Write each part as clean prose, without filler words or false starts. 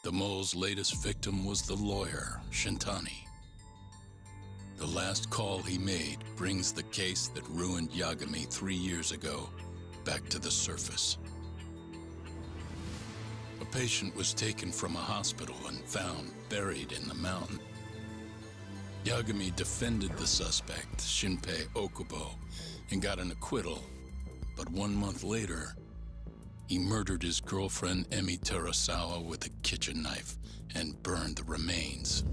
the mole's latest victim was the lawyer, Shintani. The last call he made brings the case that ruined Yagami 3 years ago back to the surface. A patient was taken from a hospital and found buried in the mountain. Yagami defended the suspect, Shinpei Okubo, and got an acquittal. But 1 month later, he murdered his girlfriend Emi Terasawa with a kitchen knife and burned the remains.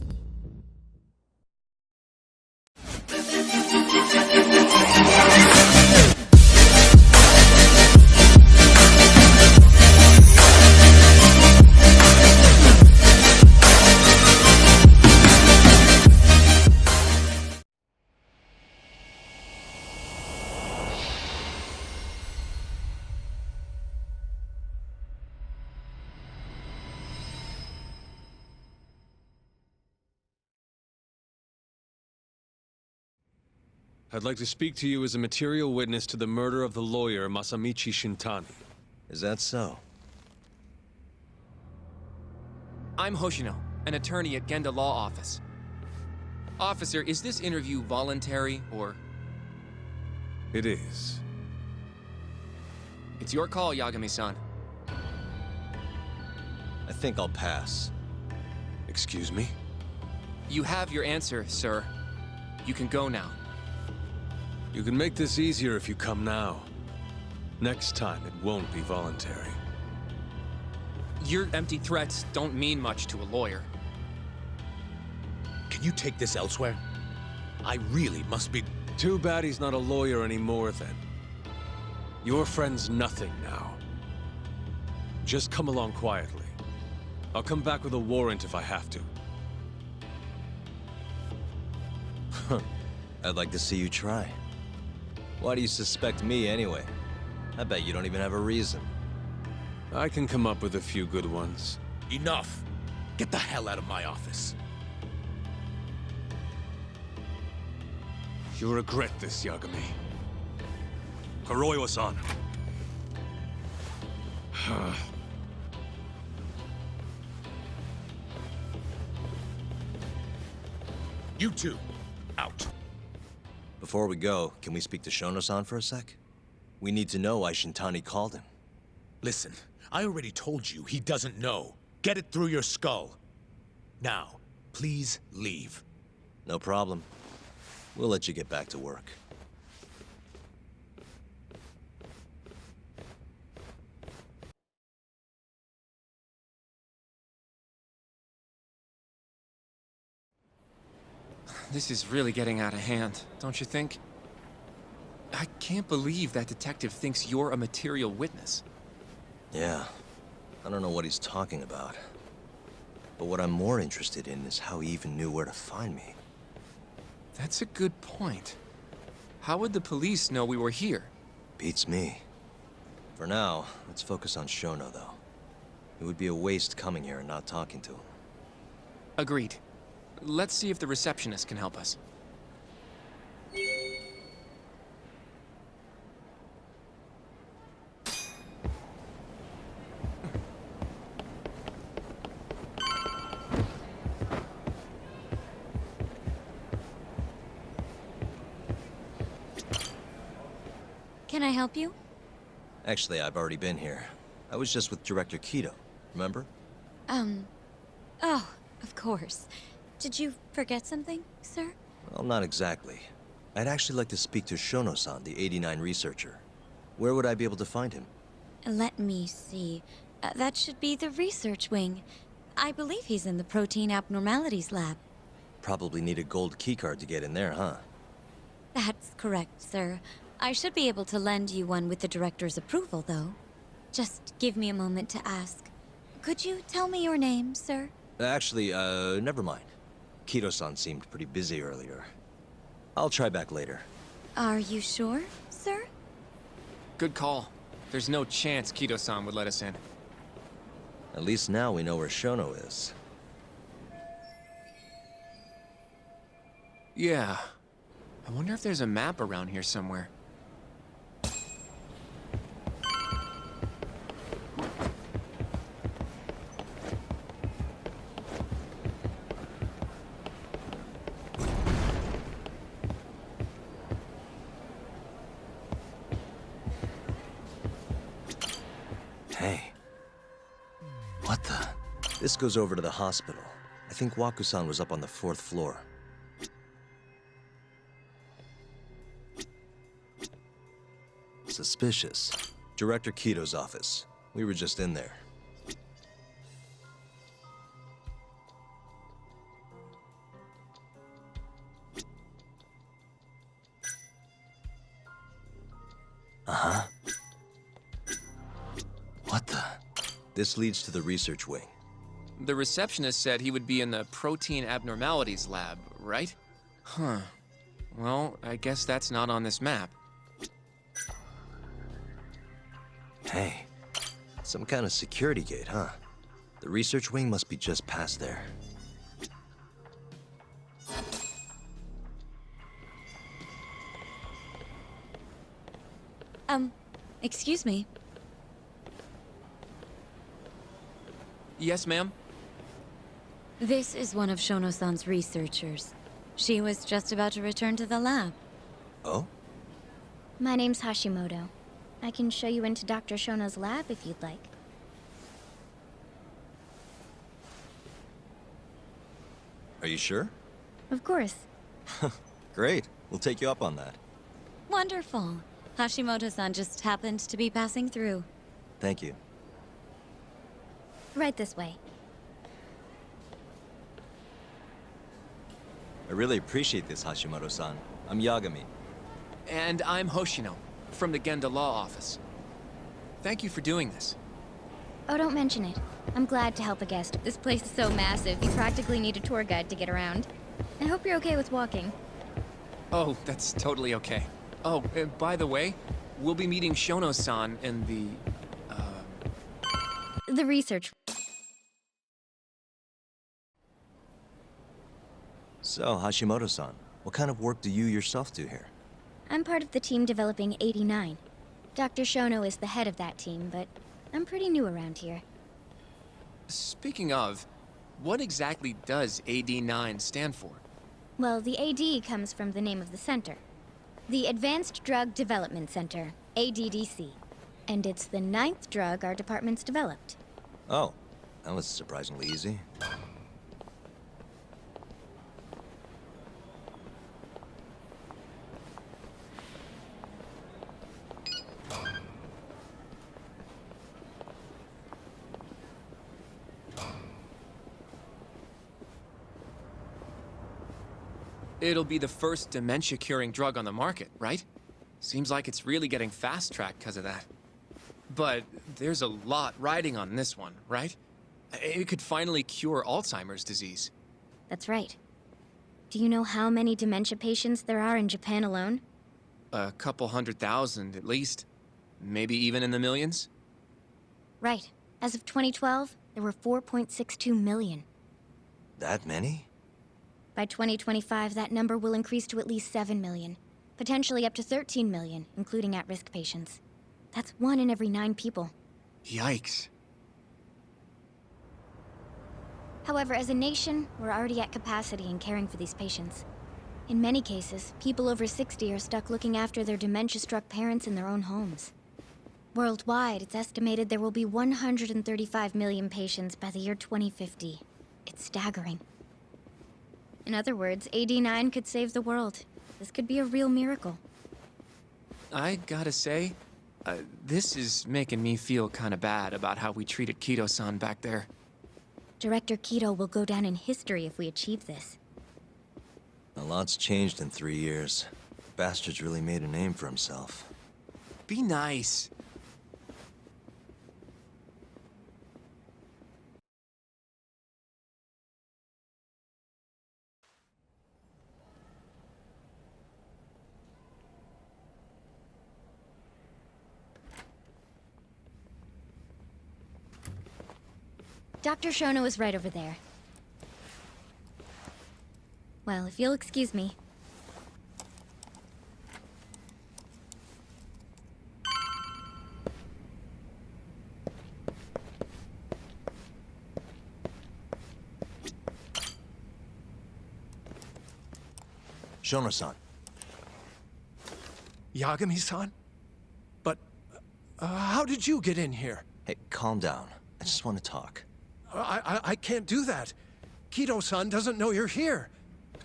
I'd like to speak to you as a material witness to the murder of the lawyer Masamichi Shintani. Is that so? I'm Hoshino, an attorney at Genda Law Office. Officer, is this interview voluntary, or...? It is. It's your call, Yagami-san. I think I'll pass. Excuse me? You have your answer, sir. You can go now. You can make this easier if you come now. Next time, it won't be voluntary. Your empty threats don't mean much to a lawyer. Can you take this elsewhere? I really must be... Too bad he's not a lawyer anymore, then. Your friend's nothing now. Just come along quietly. I'll come back with a warrant if I have to. I'd like to see you try. Why do you suspect me anyway? I bet you don't even have a reason. I can come up with a few good ones. Enough! Get the hell out of my office. You'll regret this, Yagami. Kuroiwa-san. You two, out. Before we go, can we speak to Shono-san for a sec? We need to know why Shintani called him. Listen, I already told you he doesn't know. Get it through your skull. Now, please leave. No problem. We'll let you get back to work. This is really getting out of hand, don't you think? I can't believe that detective thinks you're a material witness. Yeah. I don't know what he's talking about. But what I'm more interested in is how he even knew where to find me. That's a good point. How would the police know we were here? Beats me. For now, let's focus on Shono, though. It would be a waste coming here and not talking to him. Agreed. Let's see if the receptionist can help us. Can I help you? Actually, I've already been here. I was just with Director Kido, remember? Oh, of course. Did you forget something, sir? Well, not exactly. I'd actually like to speak to Shono-san, the 89 researcher. Where would I be able to find him? Let me see. That should be the research wing. I believe he's in the protein abnormalities lab. Probably need a gold keycard to get in there, huh? That's correct, sir. I should be able to lend you one with the director's approval, though. Just give me a moment to ask. Could you tell me your name, sir? Actually, never mind. Kido-san seemed pretty busy earlier. I'll try back later. Are you sure, sir? Good call. There's no chance Kido-san would let us in. At least now we know where Shono is. Yeah. I wonder if there's a map around here somewhere. Hey. What the? This goes over to the hospital. I think Waku-san was up on the 4th floor. Suspicious. Director Kito's office. We were just in there. Uh-huh. What the? This leads to the research wing. The receptionist said he would be in the protein abnormalities lab, right? Huh. Well, I guess that's not on this map. Hey, some kind of security gate, huh? The research wing must be just past there. Excuse me. Yes, ma'am? This is one of Shono-san's researchers. She was just about to return to the lab. Oh? My name's Hashimoto. I can show you into Dr. Shono's lab if you'd like. Are you sure? Of course. Great. We'll take you up on that. Wonderful. Hashimoto-san just happened to be passing through. Thank you. Right this way. I really appreciate this, Hashimoto-san. I'm Yagami. And I'm Hoshino, from the Genda Law Office. Thank you for doing this. Oh, don't mention it. I'm glad to help a guest. This place is so massive, you practically need a tour guide to get around. I hope you're okay with walking. Oh, that's totally okay. Oh, by the way, we'll be meeting Shono-san in The research. So, Hashimoto-san, what kind of work do you yourself do here? I'm part of the team developing 89. Dr. Shono is the head of that team, but I'm pretty new around here. Speaking of, what exactly does AD9 stand for? Well, the AD comes from the name of the center. The Advanced Drug Development Center, ADDC. And it's the 9th drug our department's developed. Oh, that was surprisingly easy. It'll be the first dementia-curing drug on the market, right? Seems like it's really getting fast-tracked because of that. But there's a lot riding on this one, right? It could finally cure Alzheimer's disease. That's right. Do you know how many dementia patients there are in Japan alone? A couple 100,000 at least. Maybe even in the millions? Right. As of 2012, there were 4.62 million. That many? By 2025, that number will increase to at least 7 million. Potentially up to 13 million, including at-risk patients. That's 1 in every 9 people. Yikes. However, as a nation, we're already at capacity in caring for these patients. In many cases, people over 60 are stuck looking after their dementia-struck parents in their own homes. Worldwide, it's estimated there will be 135 million patients by the year 2050. It's staggering. In other words, AD9 could save the world. This could be a real miracle. I gotta say, this is making me feel kinda bad about how we treated Kito-san back there. Director Kito will go down in history if we achieve this. A lot's changed in 3 years. Bastard's really made a name for himself. Be nice. Dr. Shono is right over there. Well, if you'll excuse me. Shono-san. Yagami-san? But how did you get in here? Hey, calm down. I just want to talk. I can't do that. Kido-san doesn't know you're here.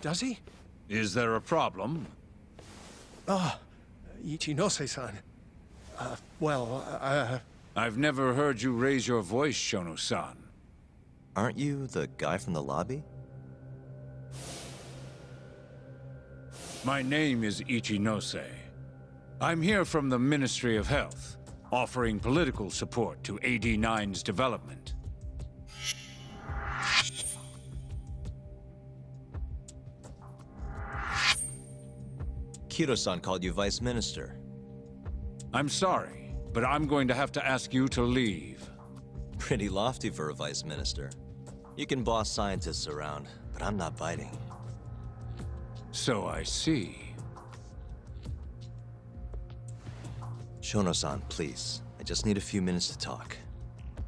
Does he? Is there a problem? Ichinose-san. I've never heard you raise your voice, Shono-san. Aren't you the guy from the lobby? My name is Ichinose. I'm here from the Ministry of Health, offering political support to AD9's development. Kido-san called you Vice Minister. I'm sorry, but I'm going to have to ask you to leave. Pretty lofty for a Vice Minister. You can boss scientists around, but I'm not biting. So I see. Shono-san, please. I just need a few minutes to talk.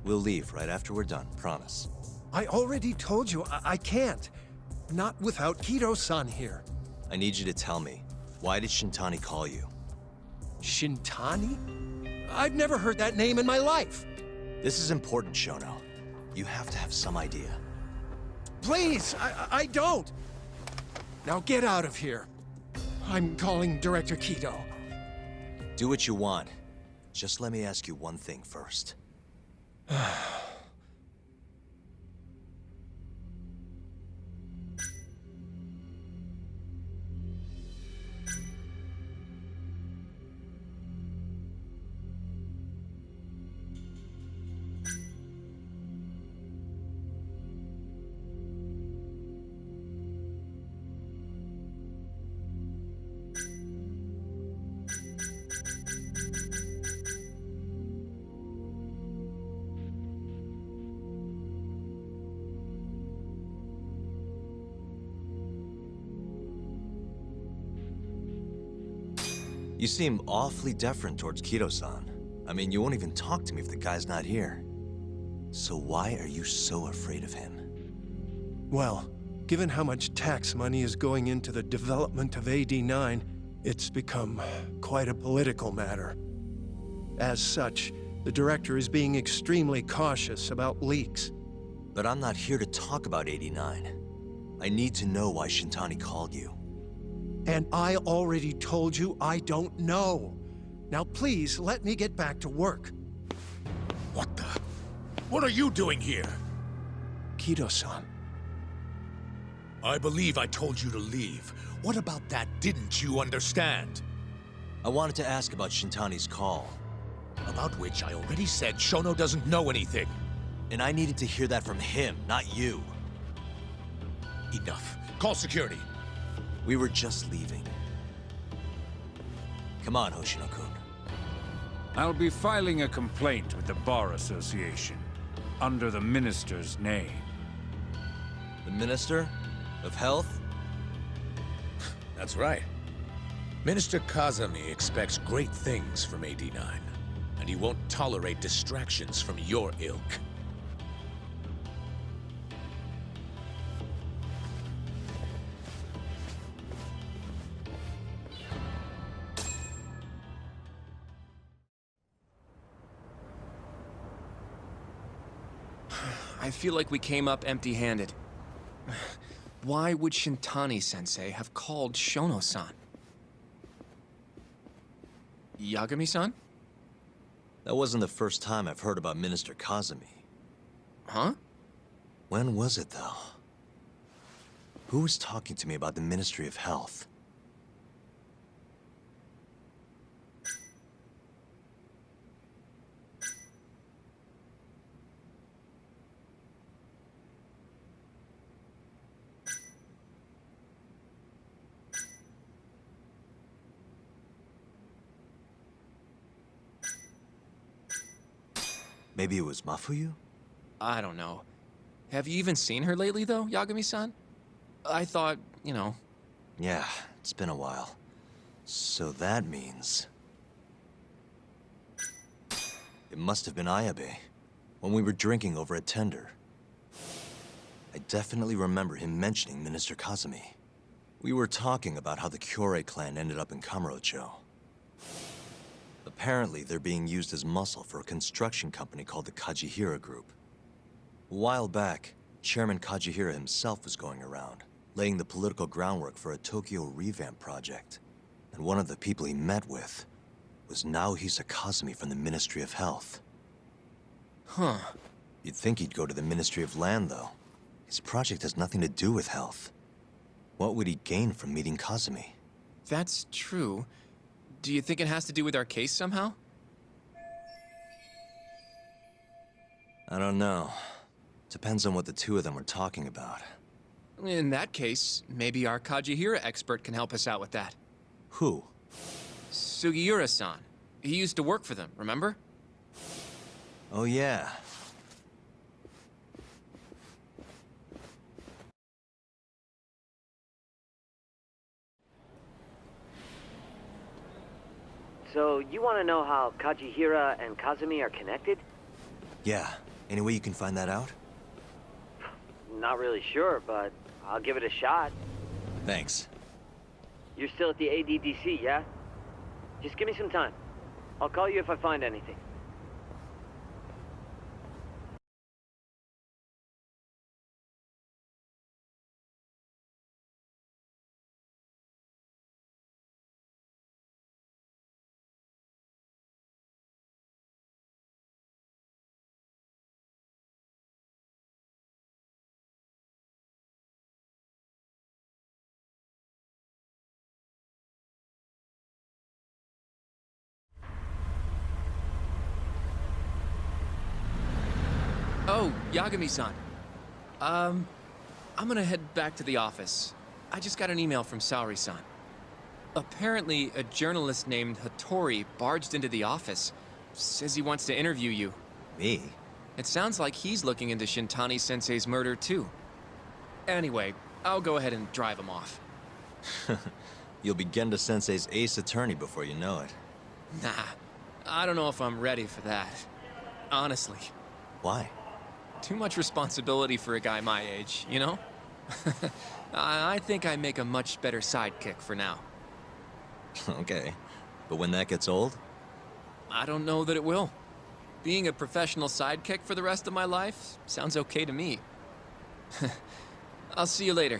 We'll leave right after we're done, promise. I already told you I can't. Not without Kido-san here. I need you to tell me, why did Shintani call you? Shintani? I've never heard that name in my life. This is important, Shono. You have to have some idea. Please, I don't. Now get out of here. I'm calling Director Kido. Do what you want. Just let me ask you one thing first. You seem awfully deferent towards Kido-san. I mean, you won't even talk to me if the guy's not here. So why are you so afraid of him? Well, given how much tax money is going into the development of AD9, it's become quite a political matter. As such, the director is being extremely cautious about leaks. But I'm not here to talk about 89. I need to know why Shintani called you. And I already told you I don't know. Now please, let me get back to work. What the? What are you doing here? Kido-san. I believe I told you to leave. What about that didn't you understand? I wanted to ask about Shintani's call. About which I already said Shono doesn't know anything. And I needed to hear that from him, not you. Enough. Call security. We were just leaving. Come on, Hoshino-kun. I'll be filing a complaint with the Bar Association, under the Minister's name. The Minister of Health? That's right. Minister Kazami expects great things from AD9, and he won't tolerate distractions from your ilk. I feel like we came up empty-handed. Why would Shintani-sensei have called Shono-san? Yagami-san? That wasn't the first time I've heard about Minister Kazami. Huh? When was it, though? Who was talking to me about the Ministry of Health? Maybe it was Mafuyu? I don't know. Have you even seen her lately, though, Yagami-san? I thought, you know... Yeah, it's been a while. So that means... It must have been Ayabe, when we were drinking over at Tender. I definitely remember him mentioning Minister Kazami. We were talking about how the Kyorei clan ended up in Kamurocho. Apparently, they're being used as muscle for a construction company called the Kajihira Group. A while back, Chairman Kajihira himself was going around, laying the political groundwork for a Tokyo revamp project. And one of the people he met with was Naohisa Kazumi from the Ministry of Health. Huh. You'd think he'd go to the Ministry of Land, though. His project has nothing to do with health. What would he gain from meeting Kazumi? That's true. Do you think it has to do with our case somehow? I don't know. Depends on what the two of them were talking about. In that case, maybe our Kajihira expert can help us out with that. Who? Sugiura-san. He used to work for them, remember? Oh yeah. So, you want to know how Kajihira and Kazumi are connected? Yeah. Any way you can find that out? Not really sure, but I'll give it a shot. Thanks. You're still at the ADDC, yeah? Just give me some time. I'll call you if I find anything. Oh, Yagami-san. I'm gonna head back to the office. I just got an email from Saori-san. Apparently, a journalist named Hattori barged into the office. Says he wants to interview you. Me? It sounds like he's looking into Shintani-sensei's murder, too. Anyway, I'll go ahead and drive him off. You'll be Genda Sensei's ace attorney before you know it. Nah, I don't know if I'm ready for that. Honestly. Why? Too much responsibility for a guy my age, you know? I think I make a much better sidekick for now. Okay. But when that gets old? I don't know that it will. Being a professional sidekick for the rest of my life sounds okay to me. I'll see you later.